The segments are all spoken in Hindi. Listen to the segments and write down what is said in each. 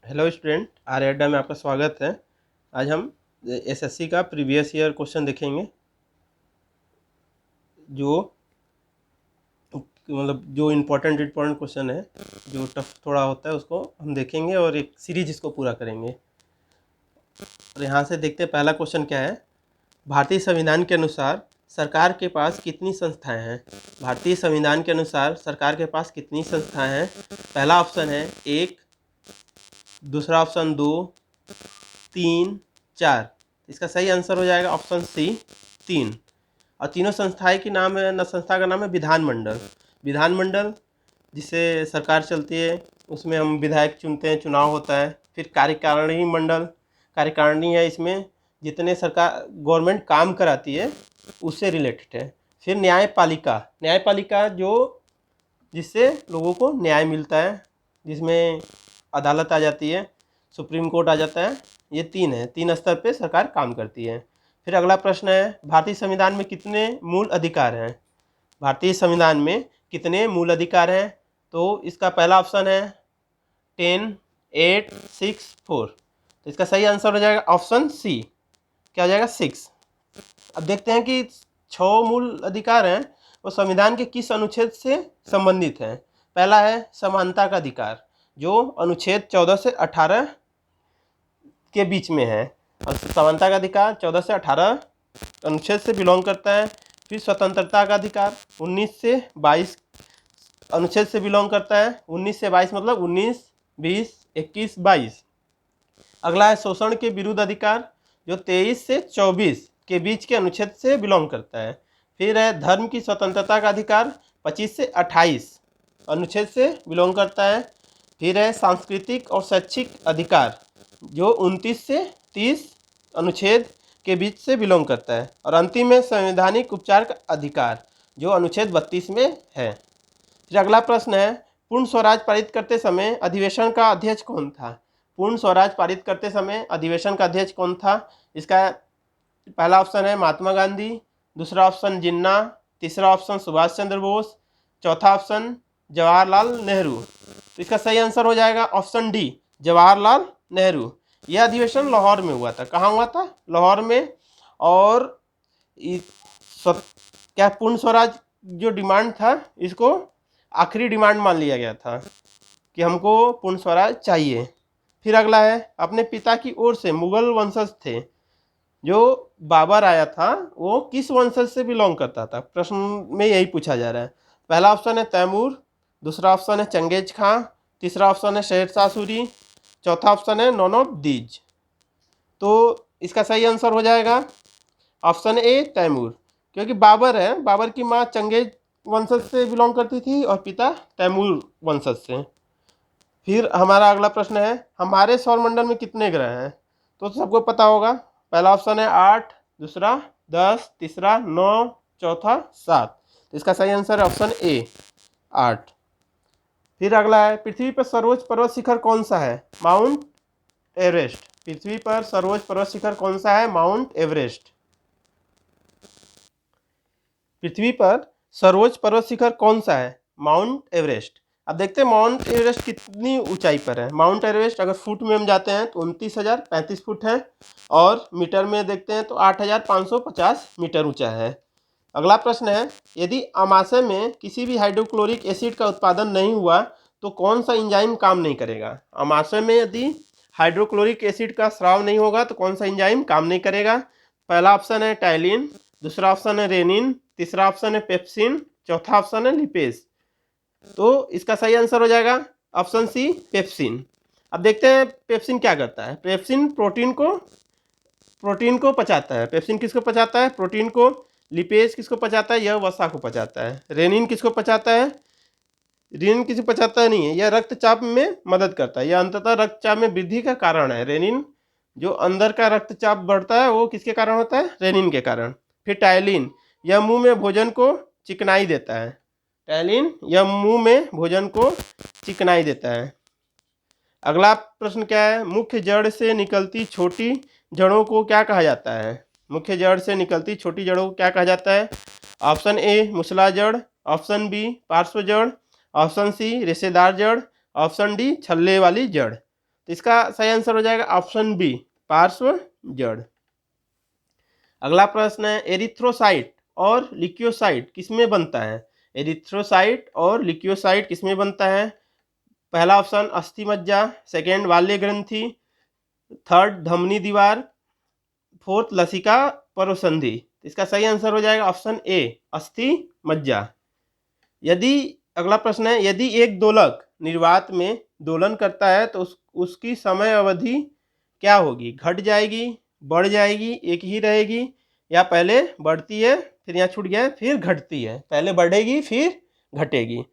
हेलो स्टूडेंट, आर्य अड्डा में आपका स्वागत है। आज हम एसएससी का प्रीवियस ईयर क्वेश्चन देखेंगे, जो जो इम्पोर्टेंट क्वेश्चन है, जो टफ थोड़ा होता है, उसको हम देखेंगे और एक सीरीज इसको पूरा करेंगे। और यहाँ से देखते हैं पहला क्वेश्चन क्या है। भारतीय संविधान के अनुसार सरकार के पास कितनी संस्थाएं हैं? भारतीय संविधान के अनुसार सरकार के पास कितनी संस्थाएं हैं? पहला ऑप्शन है 1, दूसरा ऑप्शन 2, 3, 4। इसका सही आंसर हो जाएगा ऑप्शन सी 3। और तीनों संस्थाएं की नाम है न, संस्था का नाम है विधानमंडल। विधानमंडल जिससे सरकार चलती है, उसमें हम विधायक चुनते हैं, चुनाव होता है। फिर कार्यकारिणी मंडल, कार्यकारिणी है, इसमें जितने सरकार गवर्नमेंट काम कराती है उससे रिलेटेड है। फिर न्यायपालिका, न्यायपालिका जो जिससे लोगों को न्याय मिलता है, जिसमें अदालत आ जाती है, सुप्रीम कोर्ट आ जाता है। ये तीन स्तर पे सरकार काम करती है। फिर अगला प्रश्न है, भारतीय संविधान में कितने मूल अधिकार हैं? भारतीय संविधान में कितने मूल अधिकार हैं? तो इसका पहला ऑप्शन है 10, 8, 6, 4। तो इसका सही आंसर हो जाएगा ऑप्शन सी, क्या हो जाएगा 6। अब देखते हैं कि 6 मूल अधिकार हैं, वो संविधान के किस अनुच्छेद से संबंधित हैं। पहला है समानता का अधिकार, जो अनुच्छेद 14 से 18 के बीच में है। और समानता का अधिकार 14 से 18 अनुच्छेद से बिलोंग करता है। फिर स्वतंत्रता का अधिकार 19 से 22 अनुच्छेद से बिलोंग करता है। 19 से 22 मतलब 19, 20, 21, 22। अगला है शोषण के विरुद्ध अधिकार, जो 23 से 24 के बीच के अनुच्छेद से बिलोंग करता है। फिर है धर्म की स्वतंत्रता का अधिकार, 25 से 28 अनुच्छेद से बिलोंग करता है। फिर है सांस्कृतिक और शैक्षिक अधिकार, जो 29 से 30 अनुच्छेद के बीच से बिलोंग करता है। और अंतिम है संवैधानिक उपचार का अधिकार, जो अनुच्छेद 32 में है। फिर अगला प्रश्न है, पूर्ण स्वराज पारित करते समय अधिवेशन का अध्यक्ष कौन था? पूर्ण स्वराज पारित करते समय अधिवेशन का अध्यक्ष कौन था? इसका पहला ऑप्शन है महात्मा गांधी, दूसरा ऑप्शन जिन्ना, तीसरा ऑप्शन सुभाष चंद्र बोस, चौथा ऑप्शन जवाहरलाल नेहरू। तो इसका सही आंसर हो जाएगा ऑप्शन डी, जवाहरलाल नेहरू। यह अधिवेशन लाहौर में हुआ था। कहाँ हुआ था? लाहौर में। और क्या पूर्ण स्वराज जो डिमांड था, इसको आखिरी डिमांड मान लिया गया था कि हमको पूर्ण स्वराज चाहिए। फिर अगला है, अपने पिता की ओर से मुगल वंशज थे, जो बाबर आया था वो किस वंशज से बिलोंग करता था? प्रश्न में यही पूछा जा रहा है। पहला ऑप्शन है तैमूर, दूसरा ऑप्शन है चंगेज खां, तीसरा ऑप्शन है शेरशाह सूरी, चौथा ऑप्शन है नॉन ऑफ दीज। तो इसका सही आंसर हो जाएगा ऑप्शन ए तैमूर, क्योंकि बाबर है, बाबर की माँ चंगेज वंशज से बिलोंग करती थी और पिता तैमूर वंशज से। फिर हमारा अगला प्रश्न है, हमारे सौरमंडल में कितने ग्रह हैं? तो सबको पता होगा। पहला ऑप्शन है 8, दूसरा 10, तीसरा 9, चौथा 7। तो इसका सही आंसर है ऑप्शन ए 8। फिर अगला है, पृथ्वी पर सर्वोच्च पर्वत शिखर कौन सा है? Mount Everest. पृथ्वी पर सर्वोच्च पर्वत शिखर कौन सा है? Mount Everest. पृथ्वी पर सर्वोच्च पर्वत शिखर कौन सा है? Mount Everest. अब देखते हैं माउंट एवरेस्ट कितनी ऊंचाई पर है। माउंट एवरेस्ट अगर फुट में हम जाते हैं तो 29,035 फुट है, और मीटर में देखते हैं तो 8,550 मीटर ऊंचा है। अगला प्रश्न है, यदि अमाशय में किसी भी हाइड्रोक्लोरिक एसिड का उत्पादन नहीं हुआ तो कौन सा एंजाइम काम नहीं करेगा? अमाशय में यदि हाइड्रोक्लोरिक एसिड का स्राव नहीं होगा तो कौन सा एंजाइम काम नहीं करेगा? पहला ऑप्शन है टाइलिन, दूसरा ऑप्शन है रेनिन, तीसरा ऑप्शन है पेप्सिन, चौथा ऑप्शन है लिपेज। तो इसका सही आंसर हो जाएगा ऑप्शन सी पेप्सिन। अब देखते हैं पेप्सिन क्या करता है। पेप्सिन प्रोटीन को पचाता है। पेप्सिन किसको पचाता है? प्रोटीन को। लिपेज किसको पचाता है? यह वसा को पचाता है। रेनिन किसको पचाता है? रेनिन किसी पचाता नहीं है, यह रक्तचाप में मदद करता है। यह अंततः रक्तचाप में वृद्धि का कारण है। रेनिन, जो अंदर का रक्तचाप बढ़ता है वो किसके कारण होता है? रेनिन के कारण। फिर टाइलिन, यह मुंह में भोजन को चिकनाई देता है। टाइलिन यह मुंह में भोजन को चिकनाई देता है। अगला प्रश्न क्या है, मुख्य जड़ से निकलती छोटी जड़ों को क्या कहा जाता है? मुख्य जड़ से निकलती छोटी जड़ों को क्या कहा जाता है? ऑप्शन ए मूसला जड़, ऑप्शन बी पार्श्व जड़, ऑप्शन सी रेशेदार जड़, ऑप्शन डी छल्ले वाली जड़। तो इसका सही आंसर हो जाएगा ऑप्शन बी, पार्श्व जड़। अगला प्रश्न है, एरिथ्रोसाइट और लिक्योसाइट किसमें बनता है? एरिथ्रोसाइट और लिक्योसाइट किसमें बनता है? पहला ऑप्शन अस्थि मज्जा, सेकेंड बाल्य ग्रंथि, थर्ड धमनी दीवार, फोर्थ लसिका परोसंधि। इसका सही आंसर हो जाएगा ऑप्शन ए, अस्थि मज्जा। यदि अगला प्रश्न है, यदि एक दोलक निर्वात में दोलन करता है तो उसकी समय अवधि क्या होगी? घट जाएगी, बढ़ जाएगी, एक ही रहेगी, या पहले बढ़ती है फिर यहाँ छूट गया है फिर घटती है, पहले बढ़ेगी फिर घटेगी?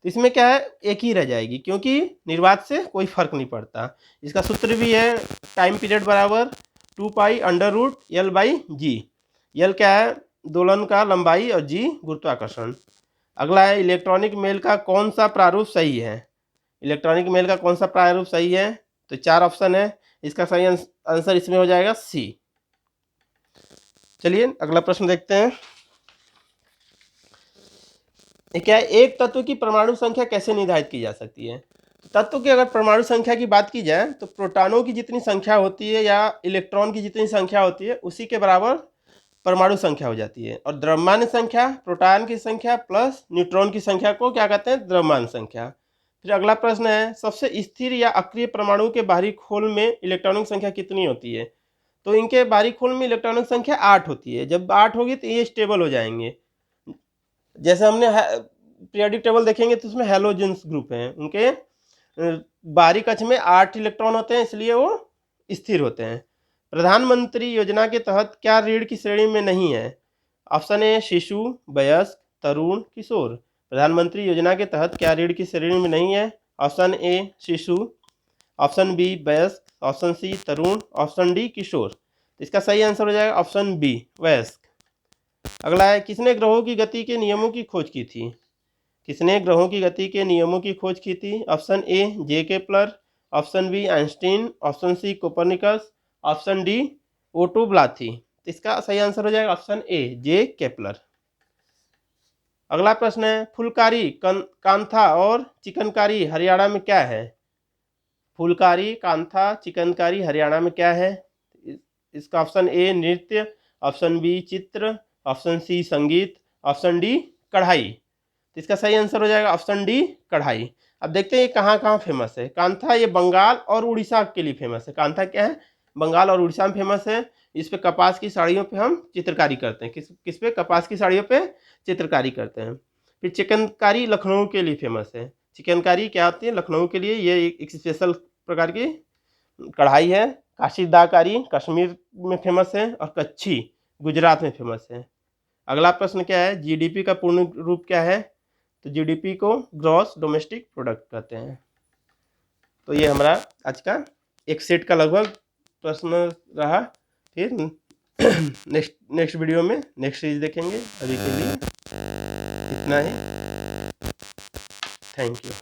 इसमें क्या है, एक ही रह जाएगी, क्योंकि निर्वात से कोई फर्क नहीं पड़ता। इसका सूत्र भी है टाइम पीरियड बराबर 2π√L/g। L क्या है? दोलन का लंबाई और g गुरुत्वाकर्षण। अगला है, इलेक्ट्रॉनिक मेल का कौन सा प्रारूप सही है? इलेक्ट्रॉनिक मेल का कौन सा प्रारूप सही है? तो 4 ऑप्शन है, इसका सही आंसर इसमें हो जाएगा सी। चलिए अगला प्रश्न देखते हैं। क्या है, एक तत्व की परमाणु संख्या कैसे निर्धारित की जा सकती है? तत्व की अगर परमाणु संख्या की बात की जाए तो प्रोटॉनों की जितनी संख्या होती है या इलेक्ट्रॉन की जितनी संख्या होती है उसी के बराबर परमाणु संख्या हो जाती है। और द्रव्यमान संख्या प्रोटॉन की संख्या प्लस न्यूट्रॉन की संख्या को क्या कहते हैं? द्रव्यमान संख्या। फिर अगला प्रश्न है, सबसे स्थिर या अक्रिय परमाणु के बाहरी खोल में इलेक्ट्रॉनों की संख्या कितनी होती है? तो इनके बाहरी खोल में इलेक्ट्रॉनों की संख्या 8 होती है। जब 8 होगी तो ये स्टेबल हो जाएंगे। जैसे हमने पीरियोडिक टेबल देखेंगे तो उसमें हैलोजेंस ग्रुप हैं, उनके बाहरी कक्ष में 8 इलेक्ट्रॉन होते हैं, इसलिए वो स्थिर होते हैं। प्रधानमंत्री योजना के तहत क्या ऋण की श्रेणी में नहीं है? ऑप्शन ए, शिशु, वयस्क, तरुण, किशोर। प्रधानमंत्री योजना के तहत क्या ऋण की श्रेणी में नहीं है? ऑप्शन ए, शिशु, ऑप्शन बी, वयस्क, ऑप्शन सी, तरुण, ऑप्शन डी, किशोर। इसका सही आंसर हो जाएगा ऑप्शन बी, वयस्क। अगला है, किसने ग्रहों की गति के नियमों की खोज की थी? किसने ग्रहों की गति के नियमों की खोज की थी? Option A, J Kepler, option B, Einstein, option C, Copernicus, option D, Otto Blathy. इसका सही आंसर हो जाएगा ऑप्शन ए, जे केपलर। अगला प्रश्न है, फुलकारी, कांथा और चिकनकारी हरियाणा में क्या है? फुलकारी, कांथा, चिकनकारी हरियाणा में क्या है? इसका ऑप्शन ए, नृत्य, ऑप्शन बी, चित्र, ऑप्शन सी, संगीत, ऑप्शन डी, कढ़ाई। तो इसका सही आंसर हो जाएगा ऑप्शन डी, कढ़ाई। अब देखते हैं ये कहाँ कहाँ फेमस है। कांथा ये बंगाल और उड़ीसा के लिए फेमस है। कांथा क्या है? बंगाल और उड़ीसा में फेमस है। इस पे कपास की साड़ियों पे हम चित्रकारी करते हैं। किस पे? कपास की साड़ियों पे चित्रकारी करते हैं। फिर चिकनकारी लखनऊ के लिए फेमस है। चिकनकारी क्या होती है? लखनऊ के लिए ये एक स्पेशल प्रकार की कढ़ाई है। काशीदाकारी कश्मीर में फेमस है और कच्छी गुजरात में फेमस है। अगला प्रश्न क्या है, जीडीपी का पूर्ण रूप क्या है? तो जीडीपी को ग्रॉस डोमेस्टिक प्रोडक्ट कहते हैं। तो ये हमारा आज का एक सेट का लगभग प्रश्न रहा। फिर नेक्स्ट वीडियो में नेक्स्ट सीरीज देखेंगे। अभी के लिए इतना ही। Thank you.